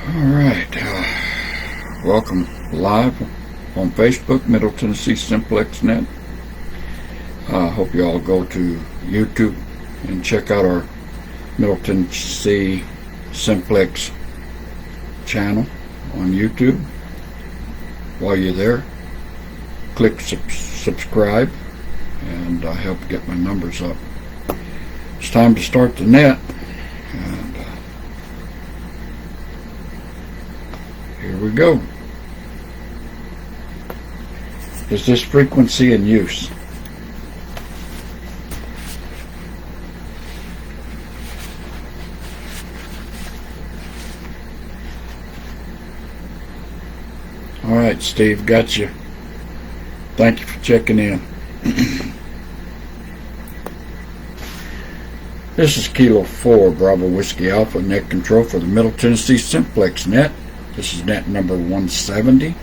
Alright, welcome live on Facebook, Middle Tennessee Simplex Net. Hope you all go to YouTube and check out our Middle Tennessee Simplex channel on YouTube. While you're there, click subscribe and help get my numbers up. It's time to start the net. And here we go. Is this frequency in use? All right, Steve, got you. Thank you for checking in. This is Kilo 4 Bravo Whiskey Alpha net control for the Middle Tennessee Simplex net. This is net number 170.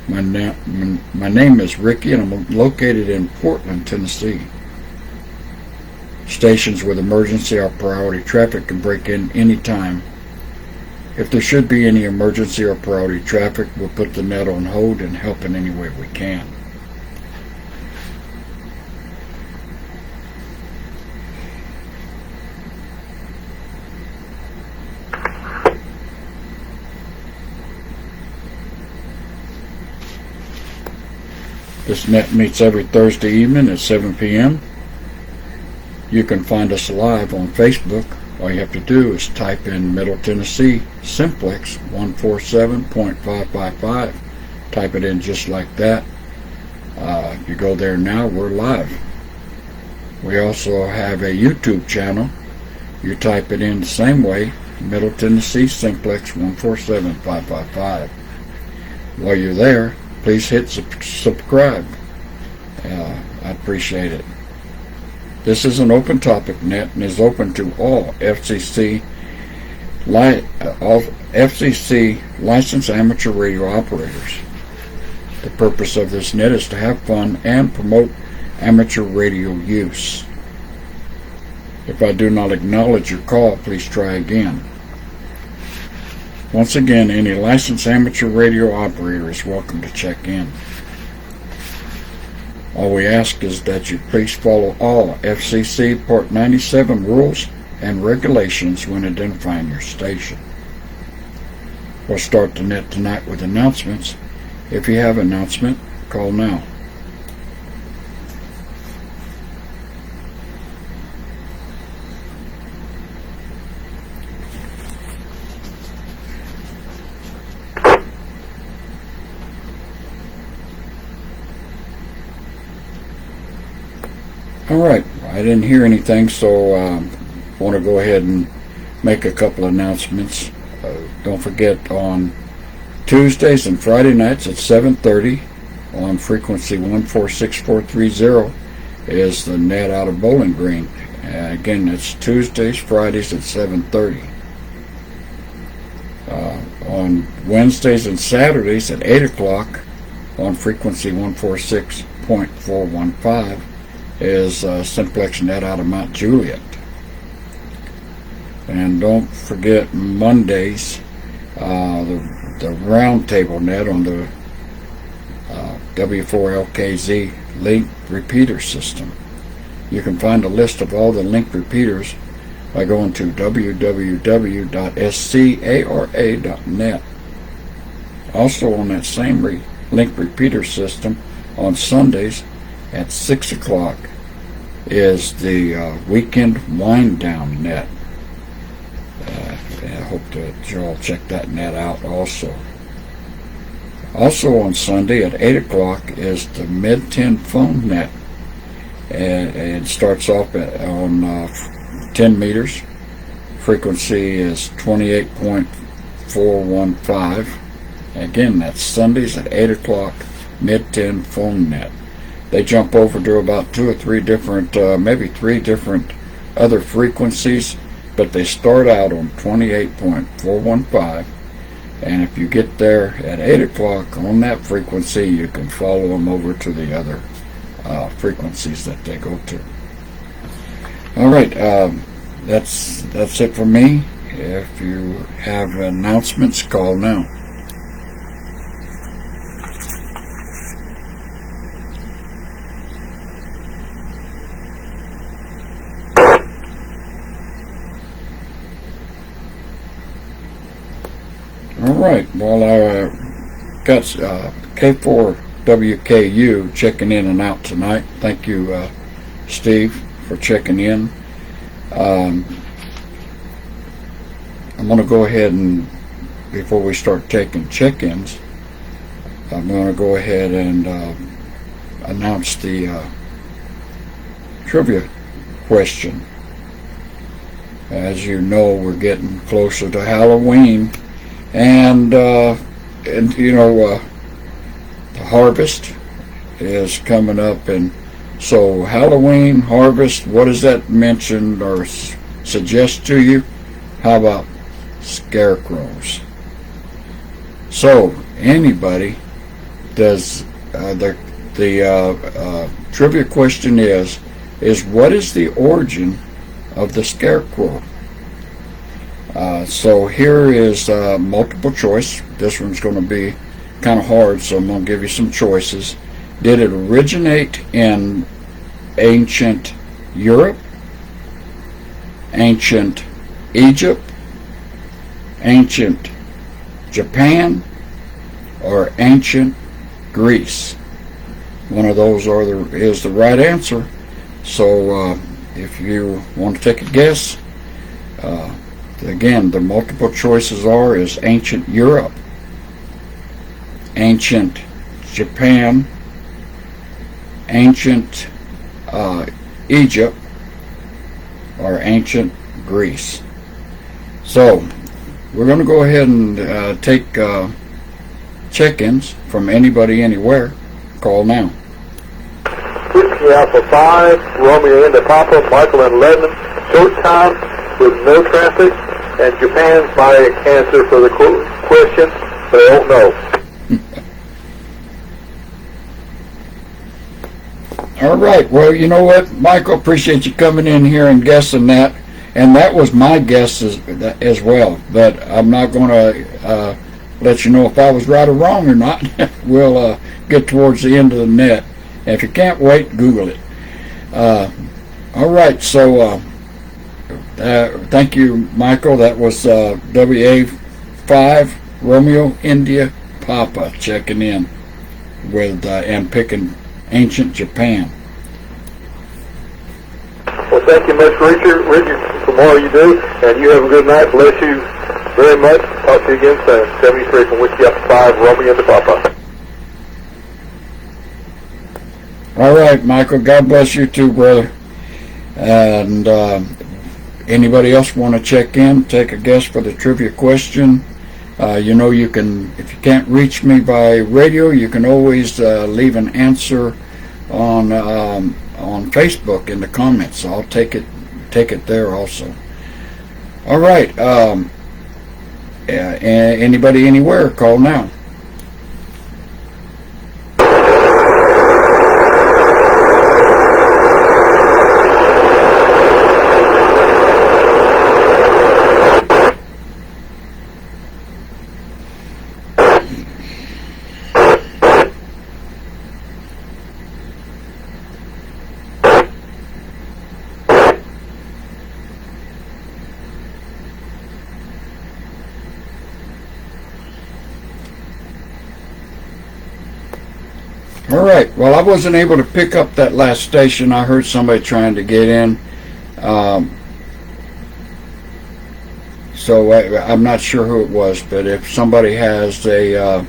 My name is Ricky, and I'm located in Portland, Tennessee. Stations with emergency or priority traffic can break in anytime. If there should be any emergency or priority traffic, we'll put the net on hold and help in any way we can. This net meets every Thursday evening at 7 p.m. You can find us live on Facebook. All you have to do is type in Middle Tennessee Simplex 147.555. Type it in just like that. You go there now, we're live. We also have a YouTube channel. You type it in the same way, Middle Tennessee Simplex 147.555. While you're there, please hit subscribe. I appreciate it. This is an open topic net and is open to all FCC licensed amateur radio operators. The purpose of this net is to have fun and promote amateur radio use. If I do not acknowledge your call, please try again. Once again, any licensed amateur radio operator is welcome to check in. All we ask is that you please follow all FCC Part 97 rules and regulations when identifying your station. We'll start the net tonight with announcements. If you have an announcement, call now. Alright, I didn't hear anything, so I want to go ahead and make a couple announcements. Don't forget, on Tuesdays and Friday nights at 7:30 on frequency 146430 is the net out of Bowling Green. Again, it's Tuesdays, Fridays at 7:30. On Wednesdays and Saturdays at 8 o'clock on frequency 146.415 is Simplex net out of Mount Juliet. And don't forget Mondays, the roundtable net on the W4LKZ link repeater system. You can find a list of all the link repeaters by going to www.scara.net. Also on that same link repeater system on Sundays at 6 o'clock is the weekend wind down net. I hope that you all check that net out also. Also on Sunday at 8 o'clock is the Mid-10 phone net. It starts off on 10 meters. Frequency is 28.415. Again, that's Sundays at 8 o'clock, Mid-10 phone net. They jump over to about two or three different, maybe three different other frequencies, but they start out on 28.415. And if you get there at 8 o'clock on that frequency, you can follow them over to the other frequencies that they go to. All right, that's it for me. If you have announcements, call now. All right. Well, I got K4WKU checking in and out tonight. Thank you, Steve, for checking in. I'm going to go ahead and, before we start taking check-ins, I'm going to go ahead and announce the trivia question. As you know, we're getting closer to Halloween, and you know, the harvest is coming up, and so Halloween, harvest, what does that mention or suggest to you? How about scarecrows? So anybody does the trivia question is what is the origin of the scarecrow? So here is multiple choice. This one's going to be kind of hard, so I'm going to give you some choices. Did it originate in ancient Europe, ancient Egypt, ancient Japan, or ancient Greece? One of those is the right answer. So if you want to take a guess, again, the multiple choices is ancient Europe, ancient Japan, ancient Egypt, or ancient Greece. So we're going to go ahead and take check-ins from anybody anywhere. Call now. Whiskey Alpha 5, Romeo India Papa, Michael and Lebanon, showtime with no traffic, and Japan's my answer for the question, but I don't know. All right. Well, you know what, Michael, appreciate you coming in here and guessing that. And that was my guess as well. But I'm not going to let you know if I was right or wrong or not. We'll get towards the end of the net. And if you can't wait, Google it. All right. So thank you, Michael. That was WA5 Romeo India Papa checking in with and picking ancient Japan. Well, thank you much, Richard, for all you do, and you have a good night. Bless you very much. Talk to you again soon. 73 from Whiskey Up 5, Romeo and Papa. All right, Michael. God bless you too, brother. And anybody else want to check in, take a guess for the trivia question? You know, you can, if you can't reach me by radio, you can always leave an answer on Facebook in the comments. I'll take it there also. All right. Anybody anywhere, call now. All right. Well, I wasn't able to pick up that last station. I heard somebody trying to get in. So I'm not sure who it was, but if somebody has a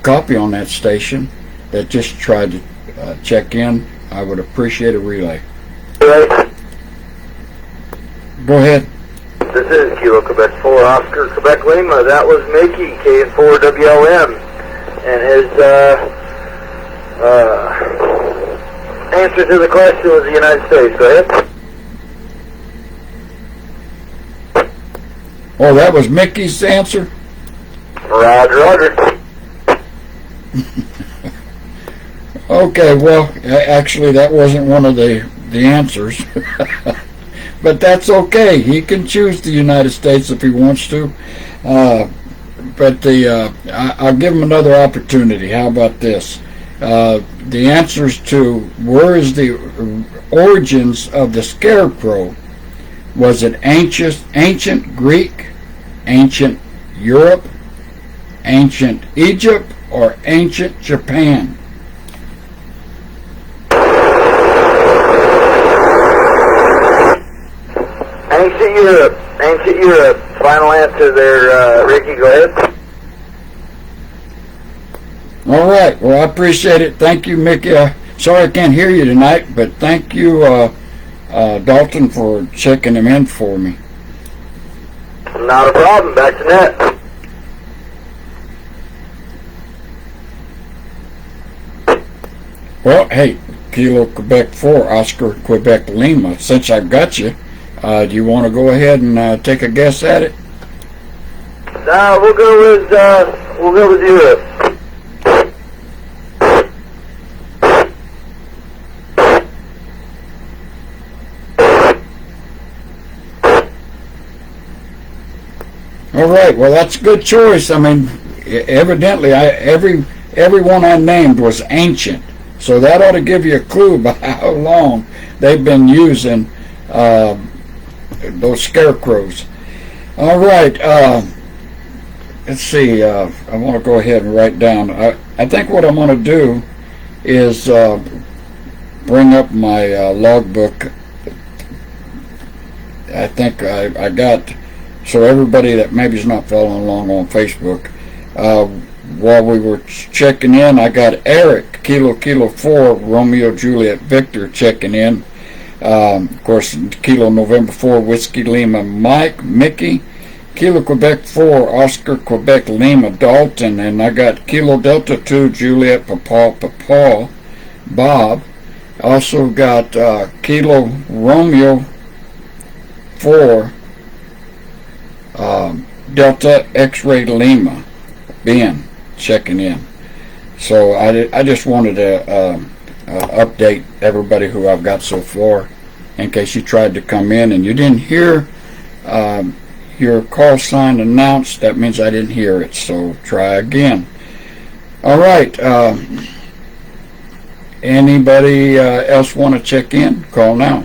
copy on that station that just tried to check in, I would appreciate a relay. Right. Go ahead. This is Kilo Quebec 4 Oscar Quebec Lima. That was Mickey, KN4WLM, and his answer to the question was the United States. Go ahead. Oh, that was Mickey's answer? Roger, roger. Okay, well, actually, that wasn't one of the answers. but that's okay. He can choose the United States if he wants to. But I'll give him another opportunity. How about this? The answers to where is the origins of the scarecrow? Was it ancient Greek, ancient Europe, ancient Egypt, or ancient Japan? Ancient Europe. Ancient Europe. Final answer there, Ricky. Go ahead. All right. Well, I appreciate it. Thank you, Mickey. Sorry I can't hear you tonight, but thank you, Dalton, for checking them in for me. Not a problem. Back to net. Well, hey, Kilo Quebec 4, Oscar Quebec Lima. Since I've got you, do you want to go ahead and take a guess at it? We'll go with Europe. All right. Well, that's a good choice. I mean, evidently, everyone I named was ancient, so that ought to give you a clue about how long they've been using those scarecrows. All right. Let's see. I want to go ahead and write down. I think what I'm going to do is bring up my logbook. I think I got. So everybody that maybe is not following along on Facebook, while we were checking in, I got Eric, Kilo 4, Romeo Juliet Victor checking in. Of course, Kilo November 4, Whiskey Lima Mike, Mickey, Kilo Quebec 4, Oscar Quebec Lima Dalton, and I got Kilo Delta 2, Juliet Papa, Bob. Also got Kilo Romeo 4, Delta X-Ray Lima, Ben, checking in. So I just wanted to update everybody who I've got so far, in case you tried to come in and you didn't hear your call sign announced. That means I didn't hear it, so try again. All right. Anybody else want to check in? Call now.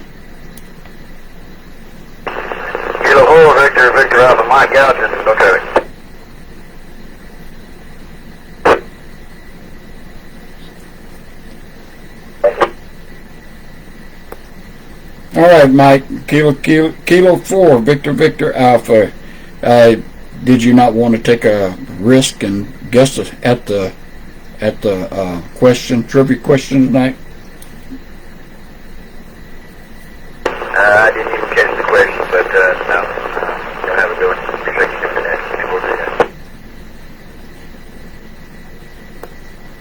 Kilo 4, Victor Alpha Mike Gallatin. Okay. All right, Mike. Kilo 4, Victor Alpha. Did you not want to take a risk and guess at the trivia question tonight? I didn't even catch the question, but no. Don't have a good one. Appreciate you doing that. And we'll do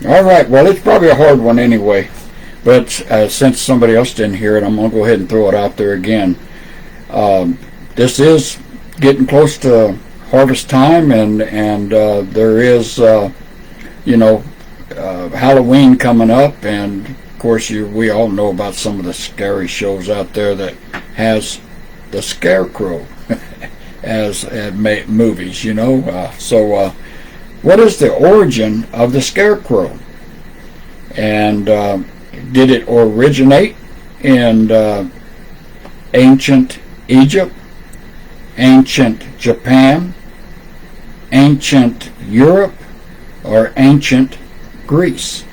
that. All right. Well, it's probably a hard one anyway. But since somebody else didn't hear it, I'm going to go ahead and throw it out there again. This is getting close to harvest time, and there is, Halloween coming up, and of course we all know about some of the scary shows out there that has the scarecrow as movies, So what is the origin of the scarecrow? And did it originate in ancient Egypt, ancient Japan, ancient Europe, or ancient Greece?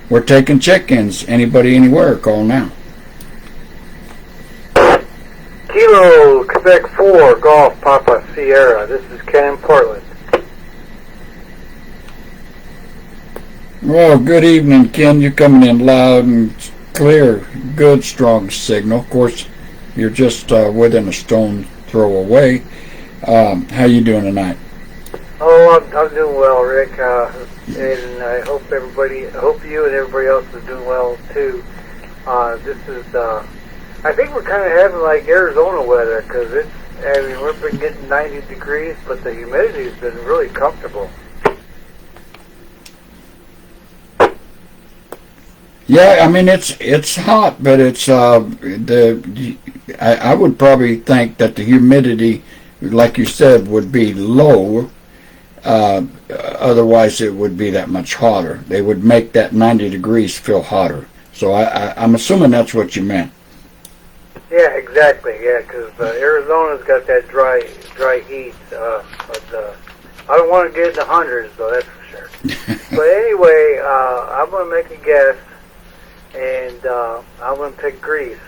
We're taking check-ins. Anybody, anywhere, call now. Kilo Quebec 4, Golf Papa Sierra. This is Ken in Portland. Well, good evening, Ken. You're coming in loud and clear. Good, strong signal. Of course, you're just within a stone throw away. How you doing tonight? Oh, I'm doing well, Rick. And I hope you and everybody else is doing well too. This is, I think we're kind of having like Arizona weather, because we've been getting 90 degrees, but the humidity's been really comfortable. Yeah, I mean it's hot, but it's I would probably think that the humidity, like you said, would be low. Otherwise, it would be that much hotter. They would make that 90 degrees feel hotter. So I'm assuming that's what you meant. Yeah, exactly. Yeah, because Arizona's got that dry heat. But I don't want to get in the hundreds, though. That's for sure. But anyway, I'm going to make a guess, and I'm going to pick Greece.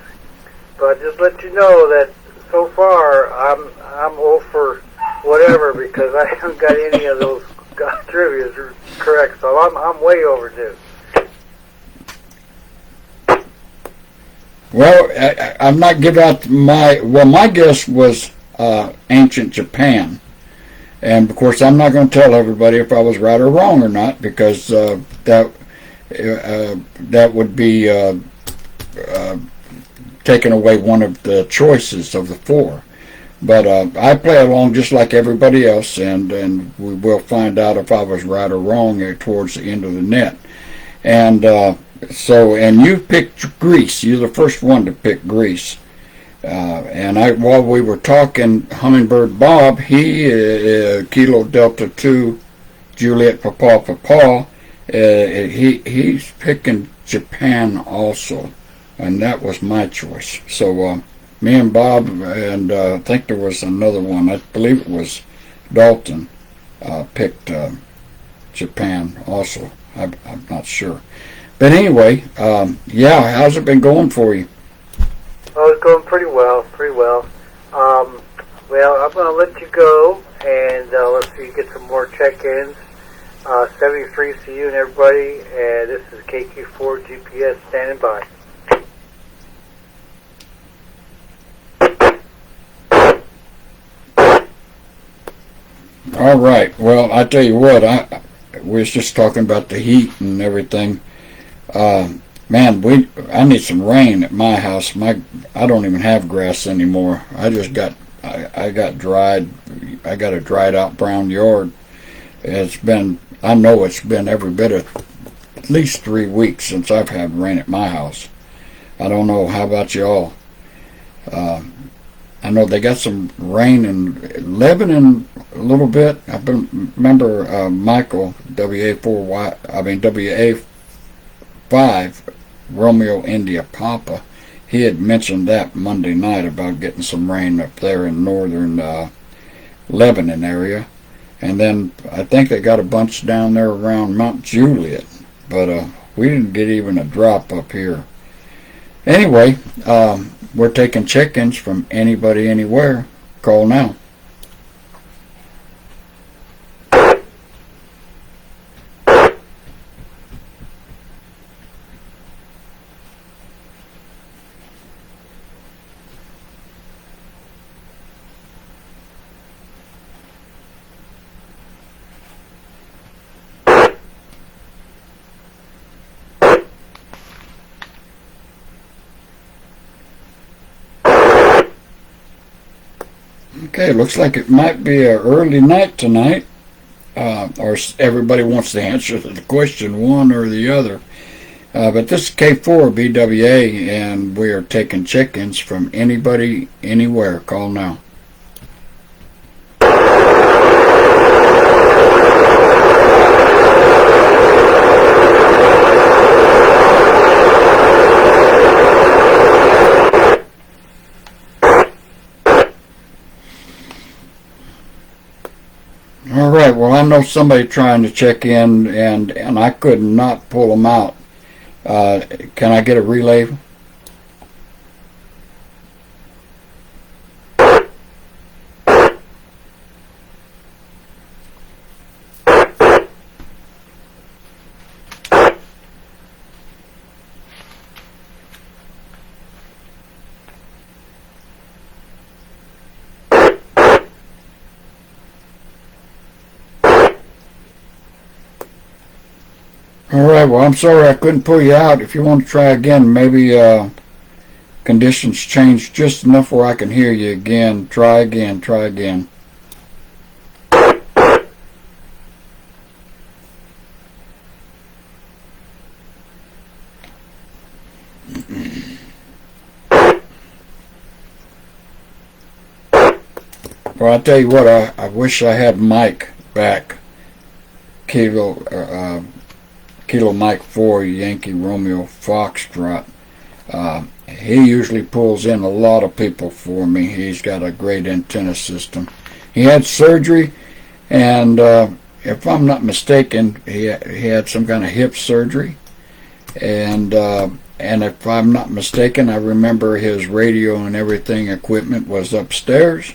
But just let you know that so far I'm 0 for whatever because I haven't got any of those trivias correct. So I'm way overdue. Well, I'm not giving out my guess was ancient Japan. And of course, I'm not going to tell everybody if I was right or wrong or not, because that would be taking away one of the choices of the four. But I play along just like everybody else, and we will find out if I was right or wrong towards the end of the net. And and you picked Greece. You're the first one to pick Greece. And while we were talking, Hummingbird Bob, he Kilo Delta 2, Juliet Papa, he's picking Japan also, and that was my choice. So me and Bob, and I think there was another one, I believe it was Dalton, picked Japan also. I'm not sure. But anyway, yeah, how's it been going for you? Oh, it's going pretty well, pretty well. Well, I'm going to let you go, and let's see, get some more check-ins. 73 to you and everybody, and this is KQ4 GPS standing by. All right. Well, I tell you what, we was just talking about the heat and everything. Man, I need some rain at my house. I don't even have grass anymore. I got dried. I got a dried out brown yard. I know it's been every bit of at least 3 weeks since I've had rain at my house. I don't know. How about y'all? I know they got some rain in Lebanon a little bit. Remember Michael, WA5 Romeo India Papa, he had mentioned that Monday night about getting some rain up there in northern Lebanon area. And then I think they got a bunch down there around Mount Juliet, but we didn't get even a drop up here. Anyway, we're taking check-ins from anybody, anywhere. Call now. Okay, looks like it might be an early night tonight, or everybody wants to answer the question one or the other. But this is K4 BWA, and we are taking check-ins from anybody, anywhere. Call now. All right, well, I know somebody trying to check in, and I could not pull them out. Can I get a relay? All right, well, I'm sorry I couldn't pull you out. If you want to try again, maybe conditions change just enough where I can hear you again. Try again, try again. Well, I tell you what, I wish I had Mike back. Kilo Mike 4 Yankee Romeo Foxtrot. He usually pulls in a lot of people for me. He's got a great antenna system. He had surgery, and if I'm not mistaken, he had some kind of hip surgery, and if I'm not mistaken, I remember his radio and everything equipment was upstairs.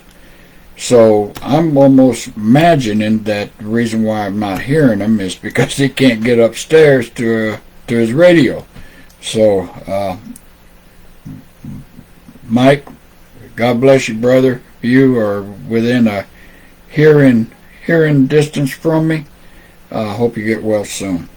So I'm almost imagining that the reason why I'm not hearing him is because he can't get upstairs to his radio. So Mike, God bless you, brother. You are within a hearing distance from me. Hope you get well soon.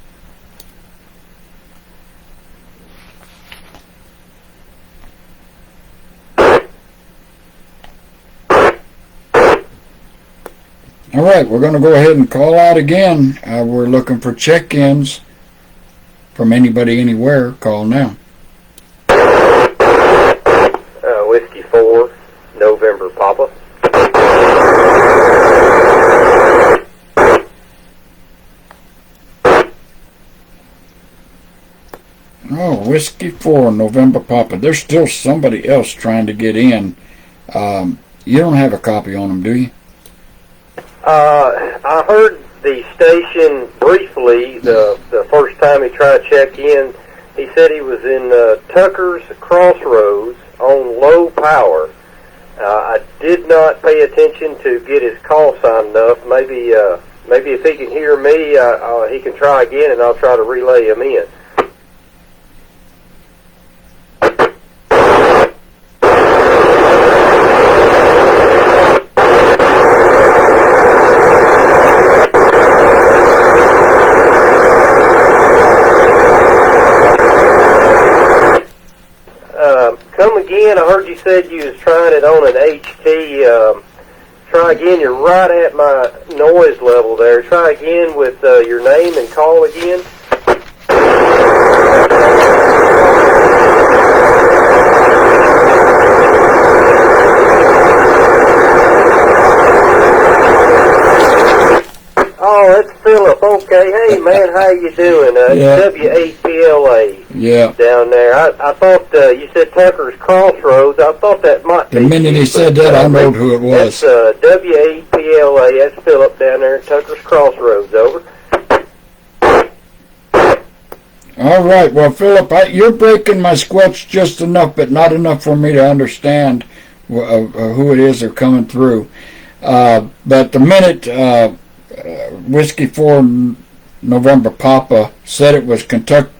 All right, we're going to go ahead and call out again. We're looking for check-ins from anybody, anywhere. Call now. Whiskey 4, November Papa. Oh, Whiskey 4, November Papa. There's still somebody else trying to get in. You don't have a copy on them, do you? I heard the station briefly the first time he tried to check in. He said he was in Tucker's Crossroads on low power. I did not pay attention to get his call sign enough. Maybe if he can hear me, he can try again, and I'll try to relay him in. Come again. I heard you said you was trying it on an HT. Try again. You're right at my noise level there. Try again with your name and call again. Oh, it's Philip. Okay. Hey, man, how you doing? Yeah. W8PLA. Yeah. Down there. I thought you said Tucker's Crossroads. I thought that might be. The minute he said that, I know who it was. That's W8PLA. That's Philip down there at Tucker's Crossroads. Over. All right. Well, Philip, you're breaking my squelch just enough, but not enough for me to understand who it is they're coming through. But the minute Whiskey 4 November Papa said it was Kentucky,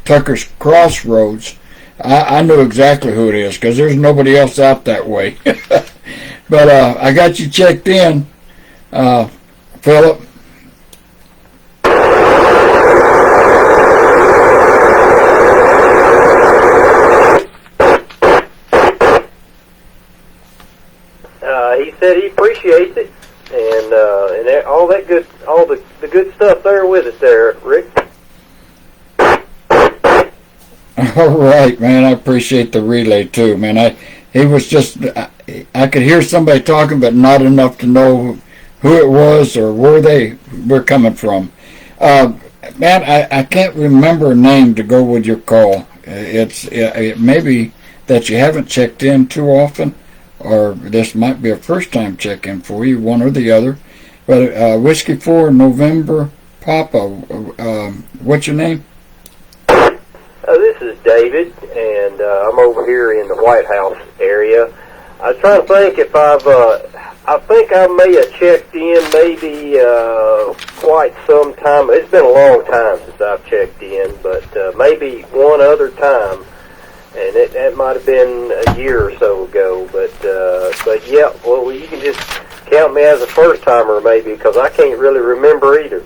Tucker's Crossroads, I knew exactly who it is because there's nobody else out that way. But I got you checked in, Philip. He said he appreciates it, and all that good, all the good stuff there with it there, Rick. All right, man. I appreciate the relay too, man. He was just, I could hear somebody talking, but not enough to know who it was or where they were coming from. Man, I can't remember a name to go with your call. It may be that you haven't checked in too often, or this might be a first-time check-in for you, one or the other. But Whiskey 4 November Papa, what's your name? This is David, and I'm over here in the White House area. I was trying to think if I think I may have checked in maybe quite some time. It's been a long time since I've checked in, but maybe one other time, and that might have been a year or so ago. But yeah, well, you can just count me as a first timer maybe, because I can't really remember either.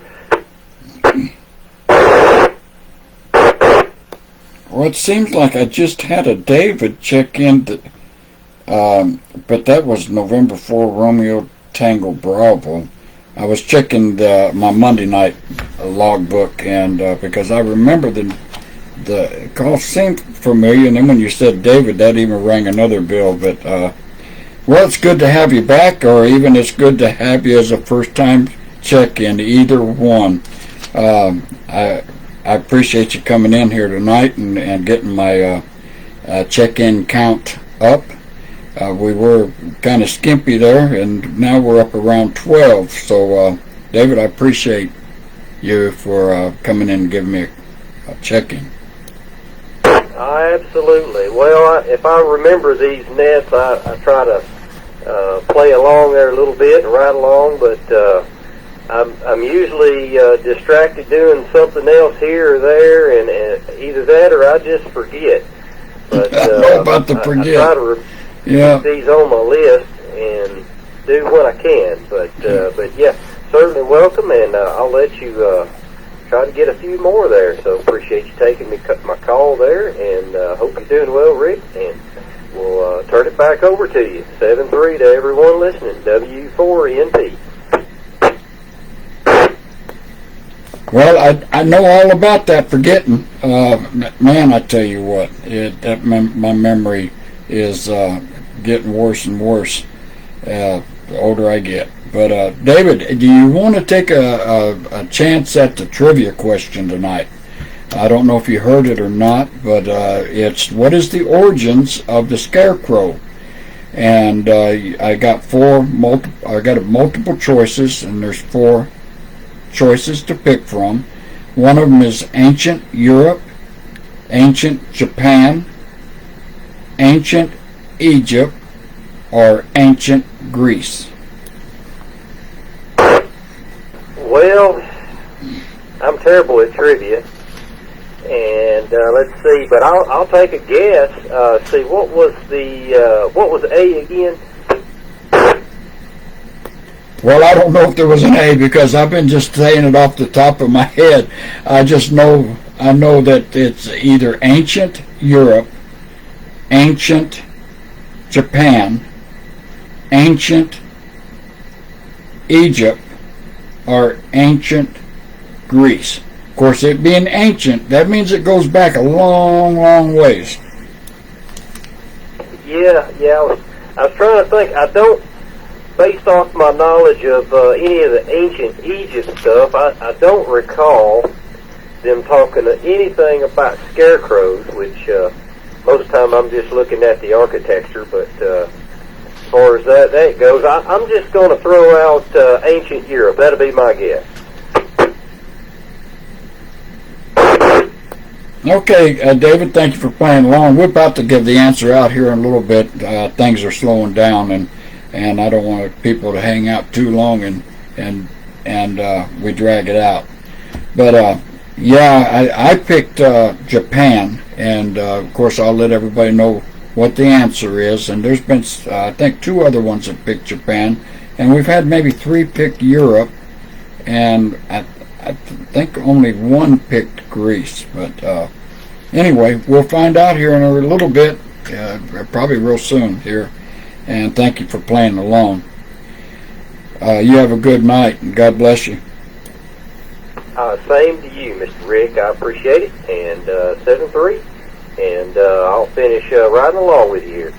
Well, it seems like I just had a David check in, but that was November 4 Romeo Tango Bravo. I was checking my Monday night logbook, and because I remember the the call seemed familiar, and then when you said David, that even rang another bell. But well, it's good to have you back, or even it's good to have you as a first-time check-in. Either one. I appreciate you coming in here tonight and getting my check-in count up. We were kind of skimpy there, and now we're up around 12. So, David, I appreciate you for coming in and giving me a check-in. Absolutely. Well, if I remember these nets, I try to play along there a little bit and ride along, but I'm usually distracted doing something else here or there, and either that or I just forget. But I know about the forget. I try to keep these on my list and do what I can. But yeah, certainly welcome, and I'll let you try to get a few more there. So appreciate you taking my call there, and hope you're doing well, Rick. And we'll turn it back over to you. 7-3 to everyone listening. W4NP. Well, I know all about that forgetting. Man, I tell you what, my memory is getting worse and worse the older I get. But David, do you want to take a chance at the trivia question tonight? I don't know if you heard it or not, but it's what is the origins of the scarecrow? And I got multiple choices, and there's 4 choices to pick from. One of them is ancient Europe, ancient Japan, ancient Egypt, or ancient Greece. Well, I'm terrible at trivia, and let's see. But I'll take a guess. See, what was A again? Well, I don't know if there was an A because I've been just saying it off the top of my head. I know that it's either ancient Europe, ancient Japan, ancient Egypt, or ancient Greece. Of course, it being ancient, that means it goes back a long, long ways. Yeah. I was trying to think. I don't. Based off my knowledge of any of the ancient Egypt stuff, I don't recall them talking anything about scarecrows, which most of the time I'm just looking at the architecture, but as far as that goes, I'm just going to throw out ancient Europe. That'll be my guess. Okay, David, thank you for playing along. We're about to give the answer out here in a little bit. Things are slowing down, and I don't want people to hang out too long and we drag it out. But yeah, I picked Japan, and of course I'll let everybody know what the answer is. And there's been I think 2 other ones that picked Japan, and we've had maybe 3 pick Europe, and I think only 1 picked Greece. But anyway, we'll find out here in a little bit, probably real soon here. And thank you for playing along. You have a good night, and God bless you. Same to you, Mr. Rick. I appreciate it. And 7-3, and I'll finish riding along with you here.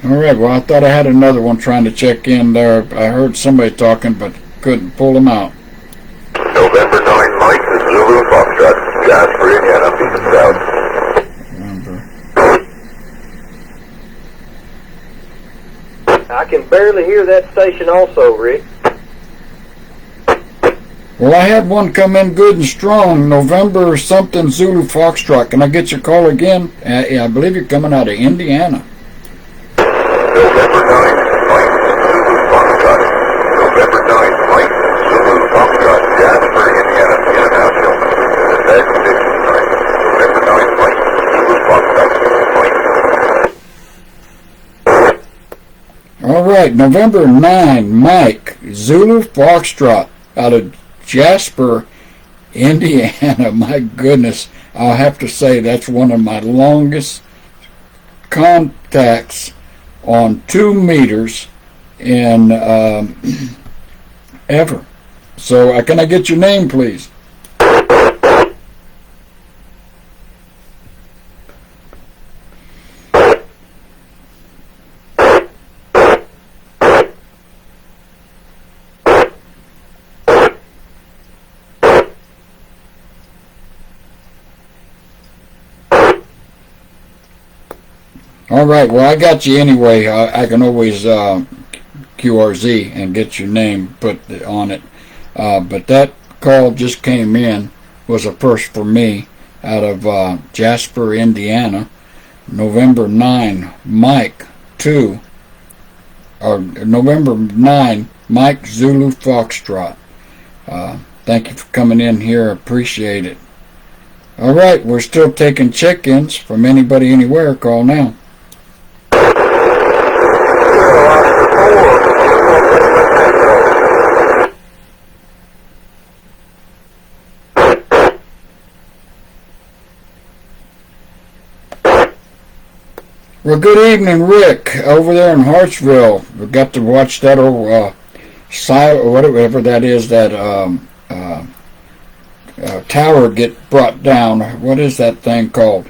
All right, well, I thought I had another one trying to check in there. I heard somebody talking, but couldn't pull them out. November 9, Mike, this is Zulu Foxtrot, Jasper, Indiana, Beacon South. I can barely hear that station also, Rick. Well, I had one come in good and strong, November something Zulu Foxtrot. Can I get your call again? I believe you're coming out of Indiana. November 9, Mike, Zulu Foxtrot. November 9, Mike, Zulu Foxtrot, Jasper, Indiana, International. Tag prediction time. November 9, Mike, Zulu Foxtrot, Mike. All right, November 9, Mike, Zulu Foxtrot, out of Jasper, Indiana. My goodness, I'll have to say that's one of my longest contacts on 2 meters in ever. So can I get your name, please? All right, well, I got you anyway. I can always QRZ and get your name put on it. But that call just came in, was a first for me, out of Jasper, Indiana. November 9, Mike 2, or November 9, Mike Zulu Foxtrot. Thank you for coming in here. Appreciate it. All right, we're still taking check-ins from anybody anywhere. Call now. Well, good evening, Rick, over there in Hartsville. We got to watch that old whatever that is, that tower get brought down. What is that thing called?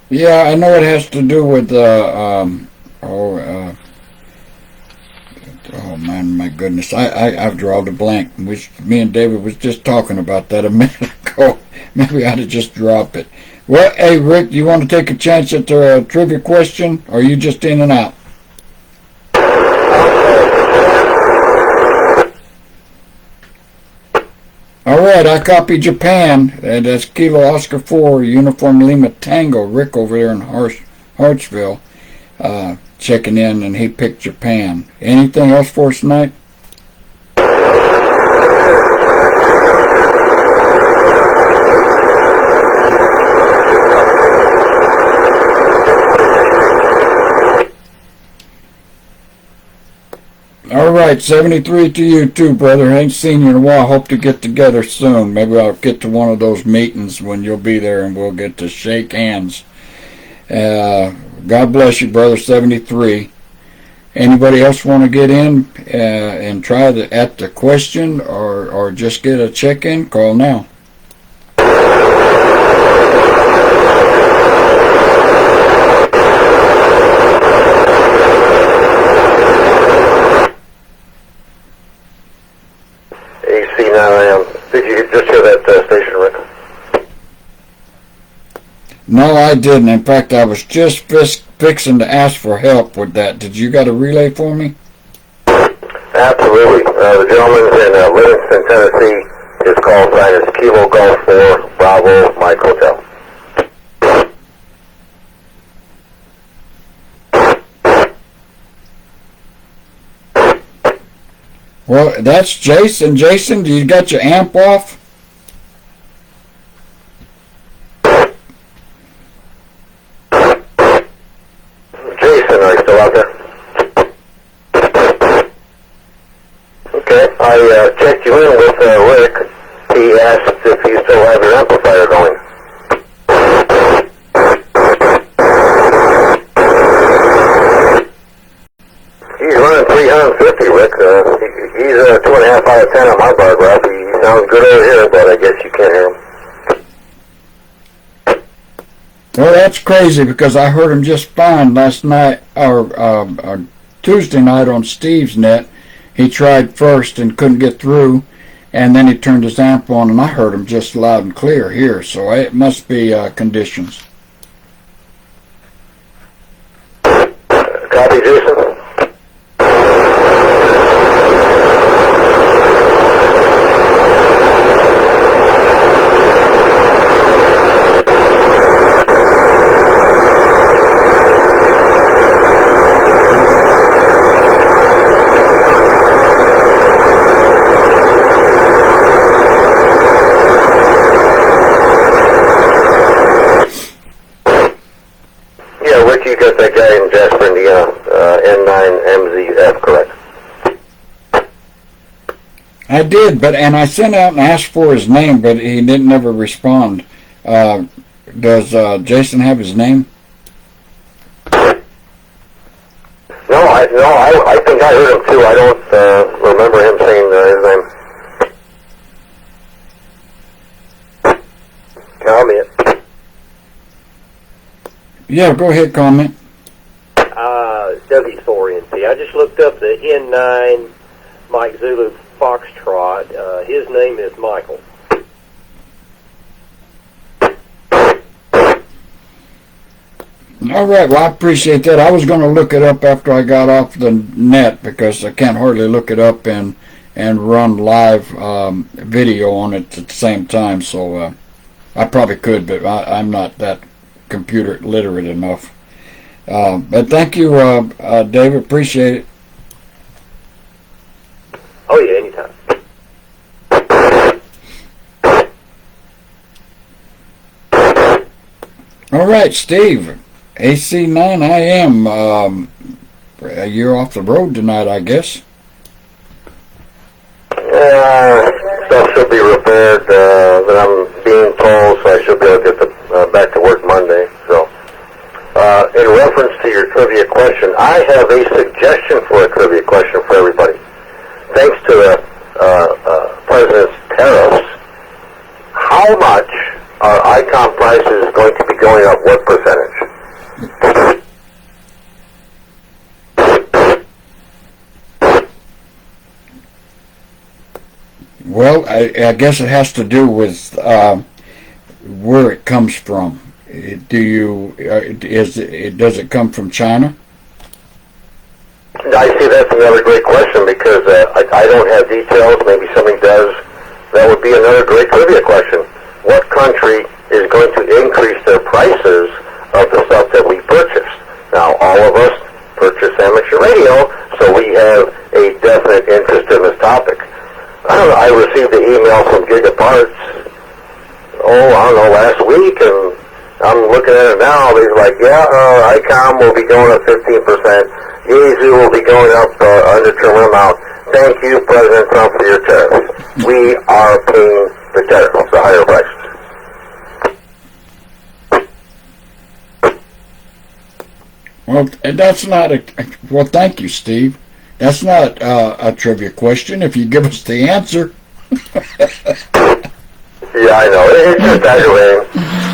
Yeah, I know it has to do with oh man, my goodness, I've drawn a blank. Me and David was just talking about that a minute ago. Maybe I ought to just drop it. Well, hey Rick, you want to take a chance at the trivia question, or are you just in and out? All right, I copy Japan. That's Kilo Oscar 4, Uniform Lima Tango. Rick over there in Hartsville. Checking in, and he picked Japan. Anything else for us tonight? All right, 73 to you too, brother. Ain't seen you in a while. Hope to get together soon. Maybe I'll get to one of those meetings when you'll be there, and we'll get to shake hands. God bless you, brother. 73. Anybody else want to get in and try at the question, or just get a check-in? Call now. AC9AM. Did you just hear that station, Rick? No, I didn't. In fact, I was just fixing to ask for help with that. Did you got a relay for me? Absolutely. The gentleman's in Livingston, Tennessee. His call sign is Kilo Golf 4 Bravo Mike Hotel. Well, that's Jason. Jason, do you got your amp off? Jason, are you still out there? Okay, I checked you in with Rick. He asked if you still have your amplifier going. He's running 350, Rick. He's 2.5 out of 10 on my bar graph. He sounds good over here, but I guess you can't hear him. Well, that's crazy, because I heard him just fine last night, or Tuesday night on Steve's net. He tried first and couldn't get through, and then he turned his amp on, and I heard him just loud and clear here. So it must be conditions. Copy, Jason. You got that guy in Jasper, Indiana. N9MZF, correct? I did, and I sent out and asked for his name, but he didn't ever respond. Does Jason have his name? No, I think I heard him too. I don't remember him saying his name. Comment. Yeah, go ahead, comment. W4NT. I just looked up the N9 Mike Zulu Foxtrot. His name is Michael. All right, well, I appreciate that. I was going to look it up after I got off the net because I can't hardly look it up and run live video on it at the same time. So I probably could, but I'm not that computer literate enough. But thank you, David. Appreciate it. Oh, yeah, anytime. All right, Steve. AC9IM. You're off the road tonight, I guess. Stuff should be repaired that I'm being told, so I should be able to get back to work Monday. So, in reference to your trivia question, I have a suggestion for a trivia question for everybody. Thanks to the President's tariffs, how much are ICOM prices going to be going up? What percentage? Well, I guess it has to do with where it comes from. Does it come from China? I see that's another great question because I don't have details. Maybe somebody does. That would be another great trivia question. What country is going to increase their prices of the stuff that we purchase? Now, all of us purchase amateur radio, so we have a definite interest in this topic. I received an email from Gigaparts, last week, and I'm looking at it now. They're like, ICOM will be going up 15%. Yaesu will be going up undetermined amount. Thank you, President Trump, for your tariffs. We are paying the tariffs, the higher prices. Well, that's not well, thank you, Steve. That's not a trivia question if you give us the answer. Yeah, I know. It's just aggravating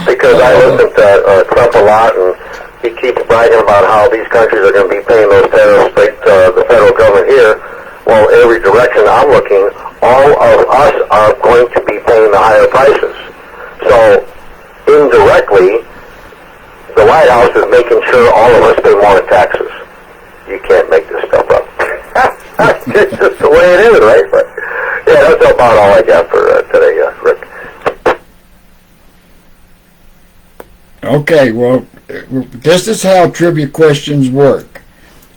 because I listen to Trump a lot, and he keeps bragging about how these countries are going to be paying those tariffs to the federal government here. Well, every direction I'm looking, all of us are going to be paying the higher prices. So, indirectly, the White House is making sure all of us pay more in taxes. You can't make this stuff up. It's just the way it is, right? But yeah, that's about all I got for today, Rick. Okay, well, this is how trivia questions work.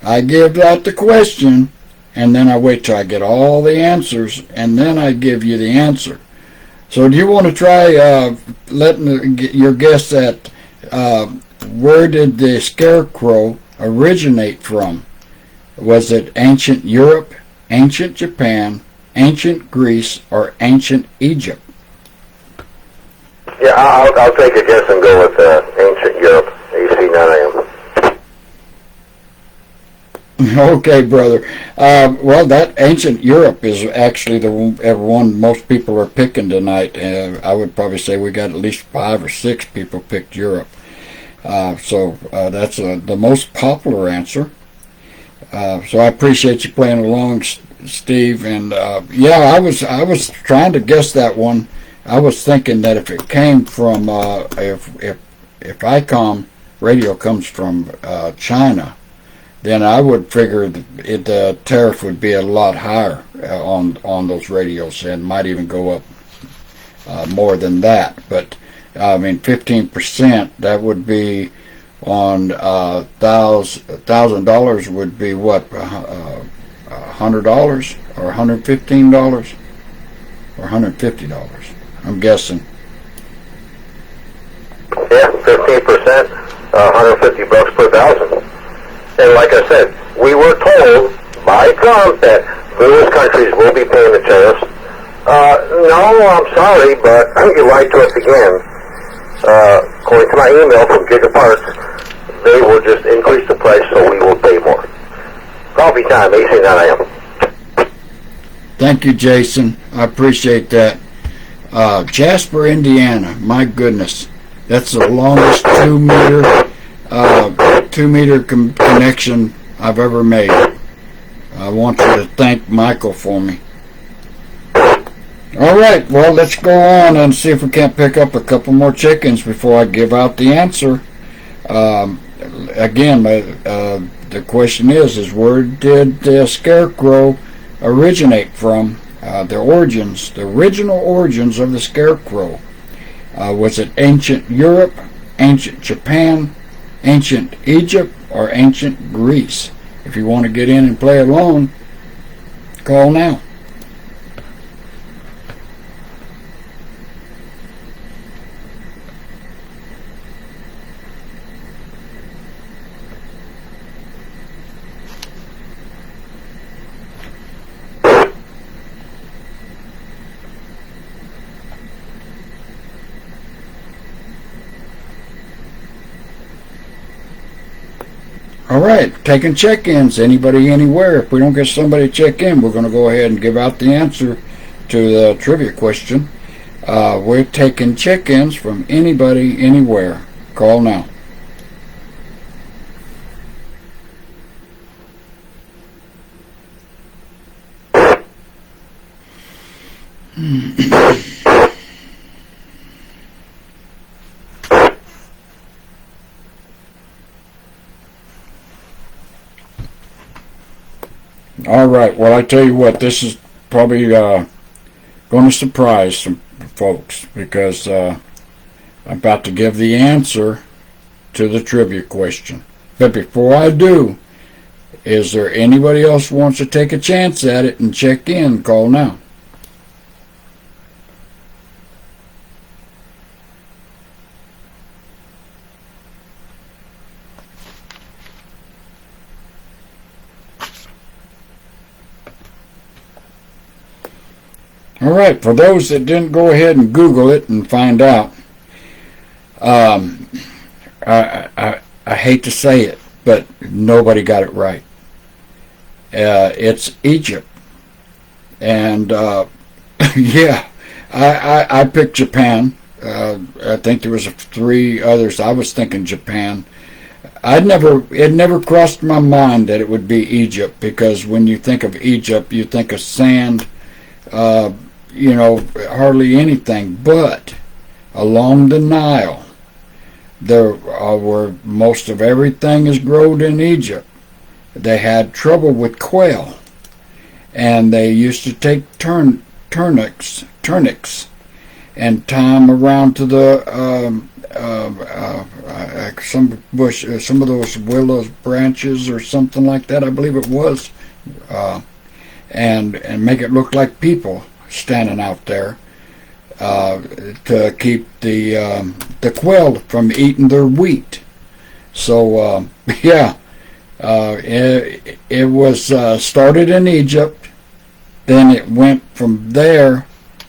I give out the question, and then I wait till I get all the answers, and then I give you the answer. So do you want to try letting your guess at where did the scarecrow originate from? Was it ancient Europe, ancient Japan, ancient Greece, or ancient Egypt? Yeah, I'll take a guess and go with ancient Europe, AC9IM. Okay, brother. Well, that ancient Europe is actually the one most people are picking tonight. I would probably say we got at least 5 or 6 people picked Europe. So that's the most popular answer. So I appreciate you playing along, Steve. And yeah, I was trying to guess that one. I was thinking that if it came from if ICOM radio comes from China, then I would figure the tariff would be a lot higher on those radios and might even go up more than that. But I mean, 15%, that would be on $1,000 would be what, $100 or $115 or $150? I'm guessing. Yeah, 15%, $150 per thousand. And like I said, we were told by Trump that those countries will be paying the tariffs. No, I'm sorry, but you lied to us again. According to my email from Giga Parts, they will just increase the price so we will pay more. Coffee time, 18 a.m. Thank you, Jason. I appreciate that. Jasper, Indiana. My goodness, that's the longest 2-meter connection I've ever made. I want you to thank Michael for me. All right, well, let's go on and see if we can't pick up a couple more chickens before I give out the answer. Again, the question is where did the scarecrow originate from? The original origins of the scarecrow. Was it ancient Europe, ancient Japan, ancient Egypt, or ancient Greece? If you want to get in and play along, call now. All right, taking check-ins. Anybody, anywhere. If we don't get somebody to check in, we're going to go ahead and give out the answer to the trivia question. We're taking check-ins from anybody, anywhere. Call now. All right, well, I tell you what, this is probably going to surprise some folks because I'm about to give the answer to the trivia question. But before I do, is there anybody else who wants to take a chance at it and check in? Call now. All right, for those that didn't go ahead and Google it and find out, I hate to say it, but nobody got it right. It's Egypt. And, yeah, I picked Japan. I think there was 3 others. I was thinking Japan. It never crossed my mind that it would be Egypt, because when you think of Egypt, you think of sand, hardly anything. But along the Nile, there where most of everything is grown in Egypt, they had trouble with quail, and they used to take turnix and tie them around to the some bush, some of those willow branches or something like that, I believe it was, and make it look like people standing out there to keep the quail from eating their wheat. So yeah, it was started in Egypt, then it went from there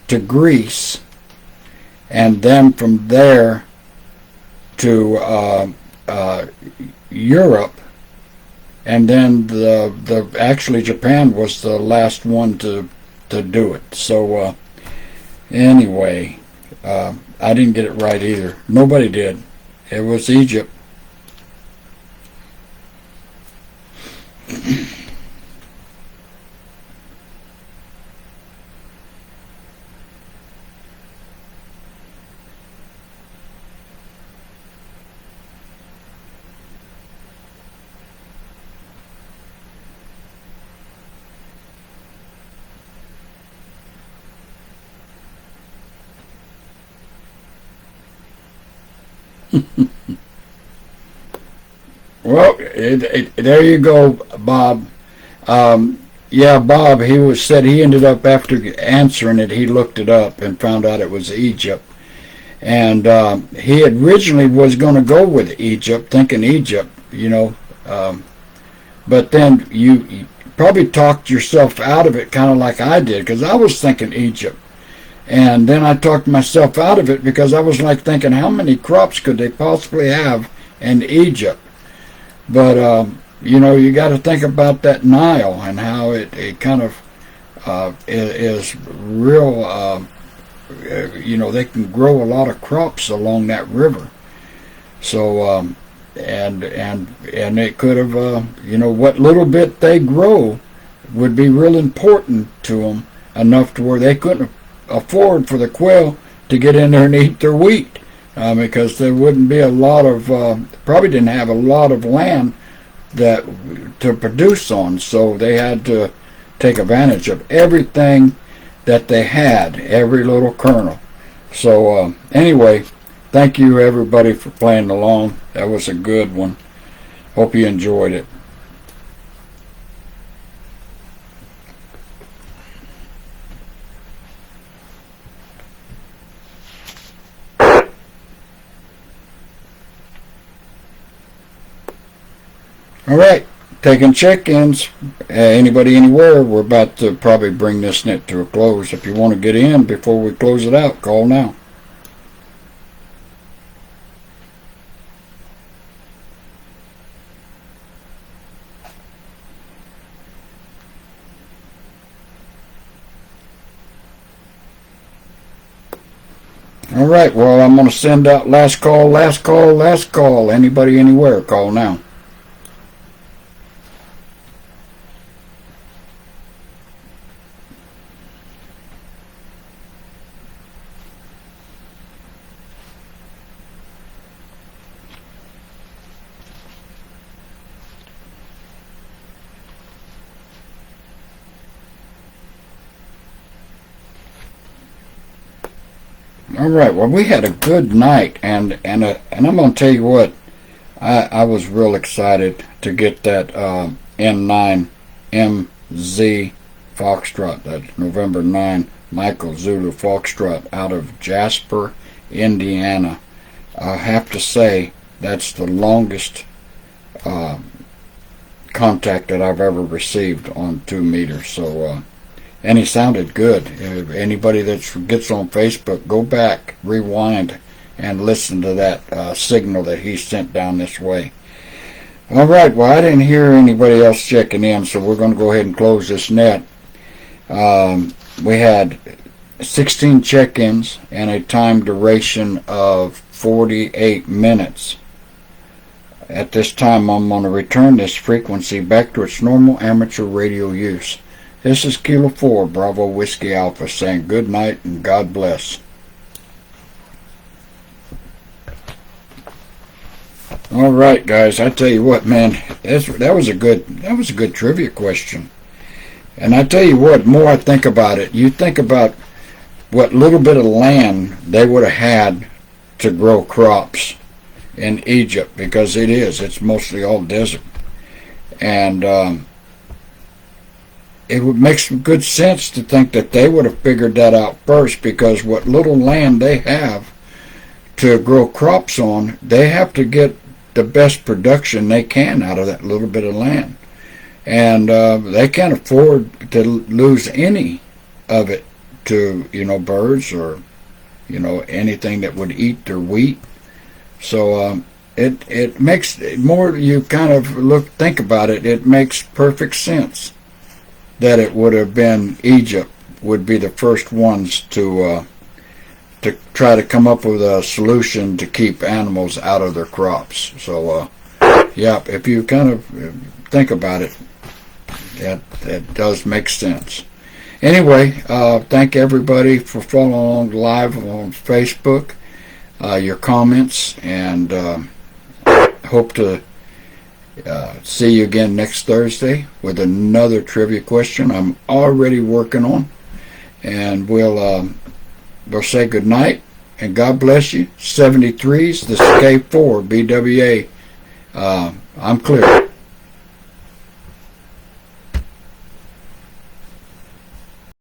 to Greece, and then from there to Europe, and then actually Japan was the last one to do it. So anyway, I didn't get it right either. Nobody did. It was Egypt. Well, there you go, Bob. Yeah, Bob, said he ended up, after answering it, he looked it up and found out it was Egypt. And he originally was going to go with Egypt, thinking Egypt, but then you probably talked yourself out of it, kind of like I did, because I was thinking Egypt. And then I talked myself out of it because I was like thinking, how many crops could they possibly have in Egypt? But, you got to think about that Nile and how it kind of is real, they can grow a lot of crops along that river. So, and it could have, what little bit they grow would be real important to them, enough to where they couldn't afford for the quail to get in there and eat their wheat, because there wouldn't be a lot of, probably didn't have a lot of land that to produce on, so they had to take advantage of everything that they had, every little kernel. So anyway, thank you everybody for playing along. That was a good one. Hope you enjoyed it. All right, taking check-ins. Anybody anywhere, we're about to probably bring this net to a close. If you want to get in before we close it out, call now. All right, well, I'm going to send out last call, last call, last call. Anybody anywhere, call now. All right. Well, we had a good night, and I'm going to tell you what, I was real excited to get that N9 MZ Foxtrot. That's November 9 Michael Zulu Foxtrot out of Jasper, Indiana. I have to say that's the longest contact that I've ever received on 2 meters. So. And he sounded good. Anybody that gets on Facebook, go back, rewind, and listen to that signal that he sent down this way. All right, well, I didn't hear anybody else checking in, so we're going to go ahead and close this net. We had 16 check-ins and a time duration of 48 minutes. At this time, I'm going to return this frequency back to its normal amateur radio use. This is Kilo 4, Bravo Whiskey Alpha, saying good night and God bless. All right, guys, I tell you what, man, that was a good trivia question. And I tell you what, more I think about it, you think about what little bit of land they would have had to grow crops in Egypt, because it's mostly all desert. And it would make some good sense to think that they would have figured that out first, because what little land they have to grow crops on, they have to get the best production they can out of that little bit of land. And they can't afford to lose any of it to, birds or, anything that would eat their wheat. So it makes, more you kind of think about it, it makes perfect sense that it would have been Egypt would be the first ones to try to come up with a solution to keep animals out of their crops. So, yeah, if you kind of think about it, that does make sense. Anyway, thank everybody for following along live on Facebook, your comments, and hope to see you again next Thursday with another trivia question I'm already working on. And we'll say good night and God bless you. 73s, this is K4 BWA. I'm clear.